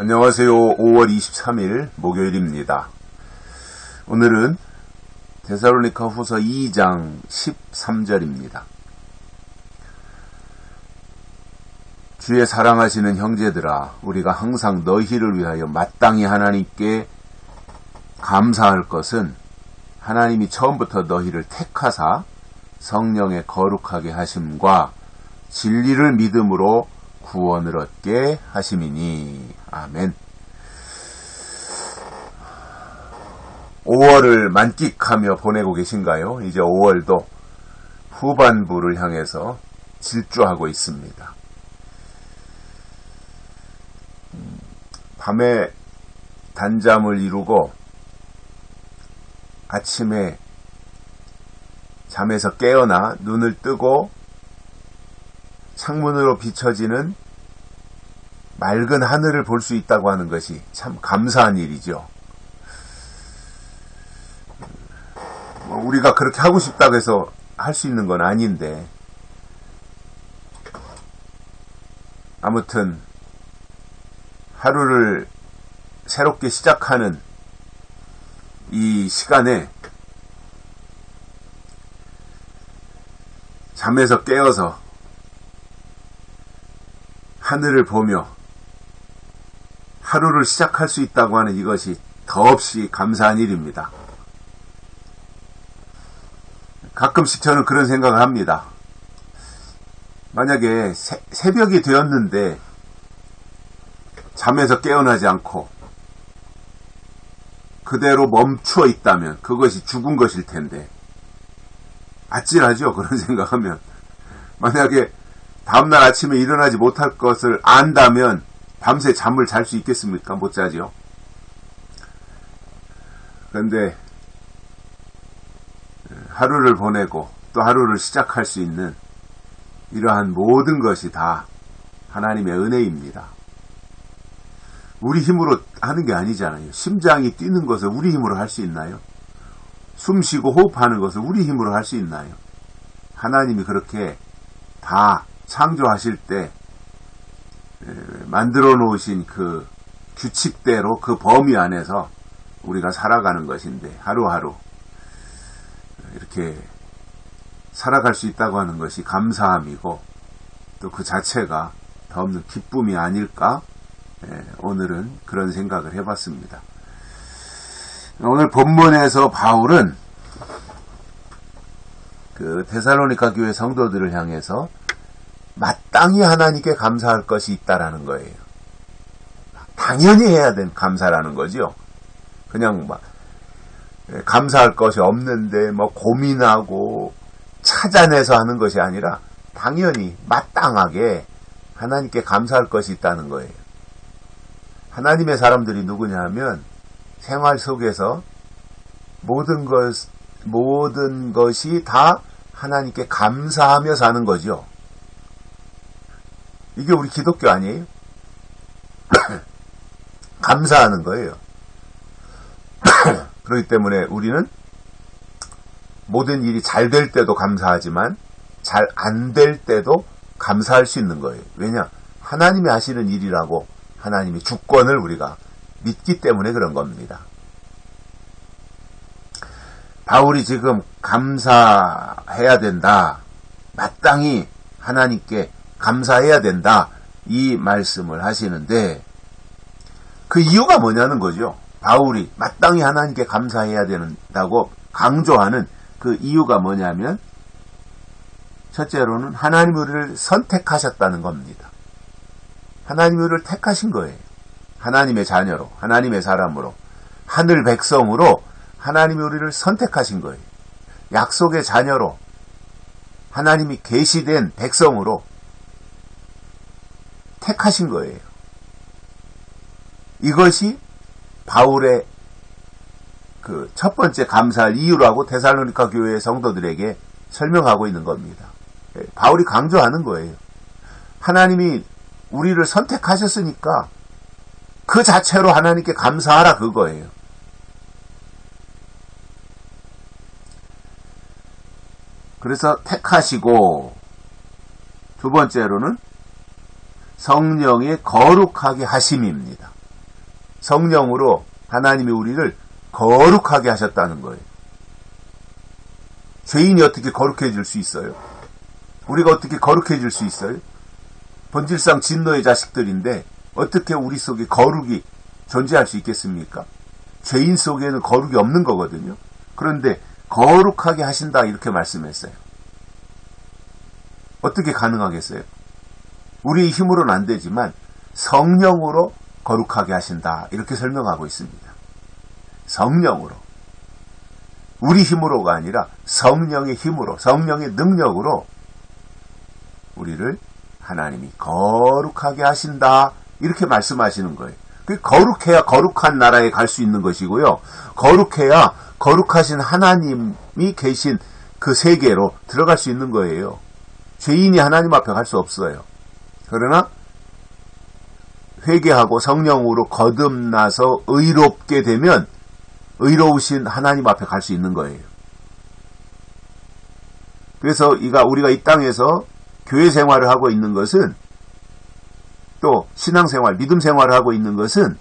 안녕하세요. 5월 23일 목요일입니다. 오늘은 데살로니가 후서 2장 13절입니다. 주의 사랑하시는 형제들아, 우리가 항상 너희를 위하여 마땅히 하나님께 감사할 것은 하나님이 처음부터 너희를 택하사 성령의 거룩하게 하심과 진리를 믿음으로 구원을 얻게 하심이니. 아멘. 5월을 만끽하며 보내고 계신가요? 이제 5월도 후반부를 향해서 질주하고 있습니다. 밤에 단잠을 이루고 아침에 잠에서 깨어나 눈을 뜨고 창문으로 비춰지는 맑은 하늘을 볼 수 있다고 하는 것이 참 감사한 일이죠. 우리가 그렇게 하고 싶다고 해서 할 수 있는 건 아닌데, 아무튼 하루를 새롭게 시작하는 이 시간에 잠에서 깨어서 하늘을 보며 하루를 시작할 수 있다고 하는 이것이 더없이 감사한 일입니다. 가끔씩 저는 그런 생각을 합니다. 만약에 새벽이 되었는데 잠에서 깨어나지 않고 그대로 멈추어 있다면 그것이 죽은 것일 텐데, 아찔하죠, 그런 생각하면. 만약에 다음날 아침에 일어나지 못할 것을 안다면 밤새 잠을 잘 수 있겠습니까? 못 자죠. 그런데 하루를 보내고 또 하루를 시작할 수 있는 이러한 모든 것이 다 하나님의 은혜입니다. 우리 힘으로 하는 게 아니잖아요. 심장이 뛰는 것을 우리 힘으로 할 수 있나요? 숨 쉬고 호흡하는 것을 우리 힘으로 할 수 있나요? 하나님이 그렇게 다 창조하실 때 만들어 놓으신 그 규칙대로 그 범위 안에서 우리가 살아가는 것인데, 하루하루 이렇게 살아갈 수 있다고 하는 것이 감사함이고 또 그 자체가 더없는 기쁨이 아닐까? 오늘은 그런 생각을 해봤습니다. 오늘 본문에서 바울은 그 데살로니가 교회 성도들을 향해서 마땅히 하나님께 감사할 것이 있다라는 거예요. 당연히 해야 된 감사라는 거죠. 그냥 막 감사할 것이 없는데 뭐 고민하고 찾아내서 하는 것이 아니라 당연히 마땅하게 하나님께 감사할 것이 있다는 거예요. 하나님의 사람들이 누구냐 하면 생활 속에서 모든 것이 다 하나님께 감사하며 사는 거죠. 이게 우리 기독교 아니에요? 감사하는 거예요. 그렇기 때문에 우리는 모든 일이 잘 될 때도 감사하지만 잘 안 될 때도 감사할 수 있는 거예요. 왜냐? 하나님이 하시는 일이라고 하나님이 주권을 우리가 믿기 때문에 그런 겁니다. 바울이 지금 감사해야 된다, 마땅히 하나님께 감사해야 된다, 이 말씀을 하시는데 그 이유가 뭐냐는 거죠. 바울이 마땅히 하나님께 감사해야 된다고 강조하는 그 이유가 뭐냐면, 첫째로는 하나님이 우리를 선택하셨다는 겁니다. 하나님이 우리를 택하신 거예요. 하나님의 자녀로, 하나님의 사람으로, 하늘 백성으로 하나님이 우리를 선택하신 거예요. 약속의 자녀로, 하나님이 계시된 백성으로 택하신 거예요. 이것이 바울의 그 첫 번째 감사할 이유라고 데살로니가 교회의 성도들에게 설명하고 있는 겁니다. 바울이 강조하는 거예요. 하나님이 우리를 선택하셨으니까 그 자체로 하나님께 감사하라, 그거예요. 그래서 택하시고, 두 번째로는 성령의 거룩하게 하심입니다. 성령으로 하나님이 우리를 거룩하게 하셨다는 거예요. 죄인이 어떻게 거룩해질 수 있어요? 우리가 어떻게 거룩해질 수 있어요? 본질상 진노의 자식들인데 어떻게 우리 속에 거룩이 존재할 수 있겠습니까? 죄인 속에는 거룩이 없는 거거든요. 그런데 거룩하게 하신다 이렇게 말씀했어요. 어떻게 가능하겠어요? 우리의 힘으로는 안 되지만 성령으로 거룩하게 하신다 이렇게 설명하고 있습니다. 성령으로. 우리 힘으로가 아니라 성령의 힘으로, 성령의 능력으로 우리를 하나님이 거룩하게 하신다 이렇게 말씀하시는 거예요. 거룩해야 거룩한 나라에 갈 수 있는 것이고요. 거룩해야 거룩하신 하나님이 계신 그 세계로 들어갈 수 있는 거예요. 죄인이 하나님 앞에 갈 수 없어요. 그러나 회개하고 성령으로 거듭나서 의롭게 되면 의로우신 하나님 앞에 갈 수 있는 거예요. 그래서 우리가 이 땅에서 교회 생활을 하고 있는 것은, 또 신앙생활, 믿음 생활을 하고 있는 것은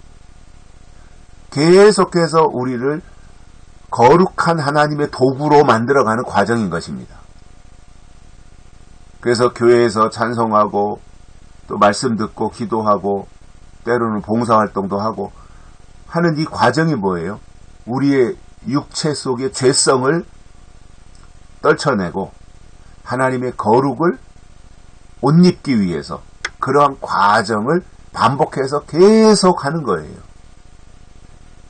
계속해서 우리를 거룩한 하나님의 도구로 만들어가는 과정인 것입니다. 그래서 교회에서 찬송하고 또 말씀 듣고 기도하고 때로는 봉사활동도 하고 하는 이 과정이 뭐예요? 우리의 육체 속의 죄성을 떨쳐내고 하나님의 거룩을 옷 입기 위해서 그러한 과정을 반복해서 계속 하는 거예요.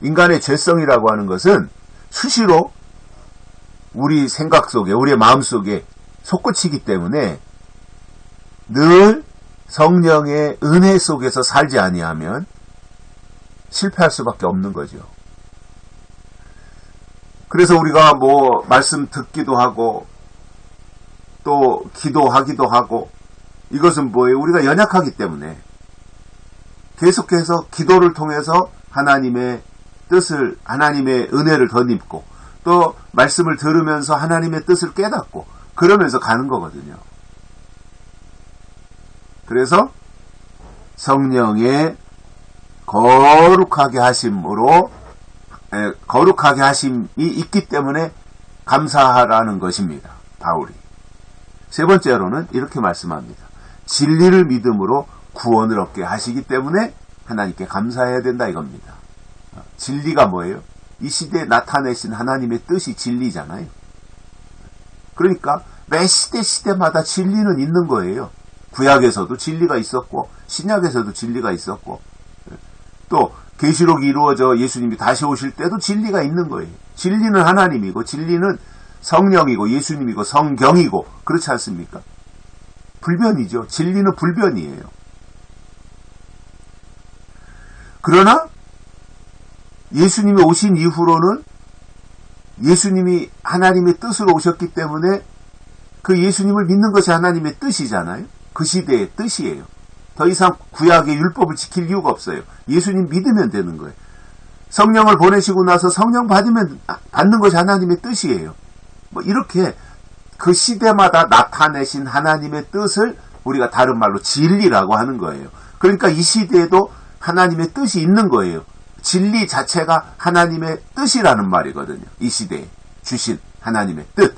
인간의 죄성이라고 하는 것은 수시로 우리 생각 속에, 우리의 마음 속에 솟구치기 때문에 늘 성령의 은혜 속에서 살지 아니하면 실패할 수밖에 없는 거죠. 그래서 우리가 말씀 듣기도 하고 또 기도하기도 하고, 이것은 뭐예요? 우리가 연약하기 때문에 계속해서 기도를 통해서 하나님의 뜻을, 하나님의 은혜를 덧입고 또 말씀을 들으면서 하나님의 뜻을 깨닫고 그러면서 가는 거거든요. 그래서 성령의 거룩하게 하심으로, 거룩하게 하심이 있기 때문에 감사하라는 것입니다. 바울이. 세 번째로는 이렇게 말씀합니다. 진리를 믿음으로 구원을 얻게 하시기 때문에 하나님께 감사해야 된다 이겁니다. 진리가 뭐예요? 이 시대에 나타내신 하나님의 뜻이 진리잖아요. 그러니까 매 시대마다 진리는 있는 거예요. 구약에서도 진리가 있었고 신약에서도 진리가 있었고, 또 계시록이 이루어져 예수님이 다시 오실 때도 진리가 있는 거예요. 진리는 하나님이고 진리는 성령이고 예수님이고 성경이고, 그렇지 않습니까? 불변이죠. 진리는 불변이에요. 그러나 예수님이 오신 이후로는 예수님이 하나님의 뜻으로 오셨기 때문에 그 예수님을 믿는 것이 하나님의 뜻이잖아요. 그 시대의 뜻이에요. 더 이상 구약의 율법을 지킬 이유가 없어요. 예수님 믿으면 되는 거예요. 성령을 보내시고 나서 성령 받는 것이 하나님의 뜻이에요. 이렇게 그 시대마다 나타내신 하나님의 뜻을 우리가 다른 말로 진리라고 하는 거예요. 그러니까 이 시대에도 하나님의 뜻이 있는 거예요. 진리 자체가 하나님의 뜻이라는 말이거든요. 이 시대에 주신 하나님의 뜻.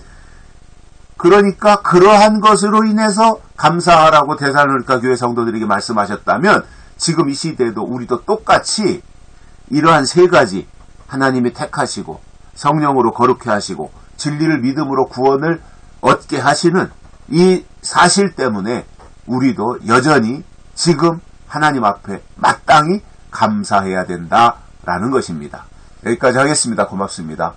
그러니까 그러한 것으로 인해서 감사하라고 데살로니가 교회 성도들에게 말씀하셨다면, 지금 이 시대에도 우리도 똑같이 이러한 세 가지, 하나님이 택하시고 성령으로 거룩해 하시고 진리를 믿음으로 구원을 얻게 하시는 이 사실 때문에 우리도 여전히 지금 하나님 앞에 마땅히 감사해야 된다라는 것입니다. 여기까지 하겠습니다. 고맙습니다.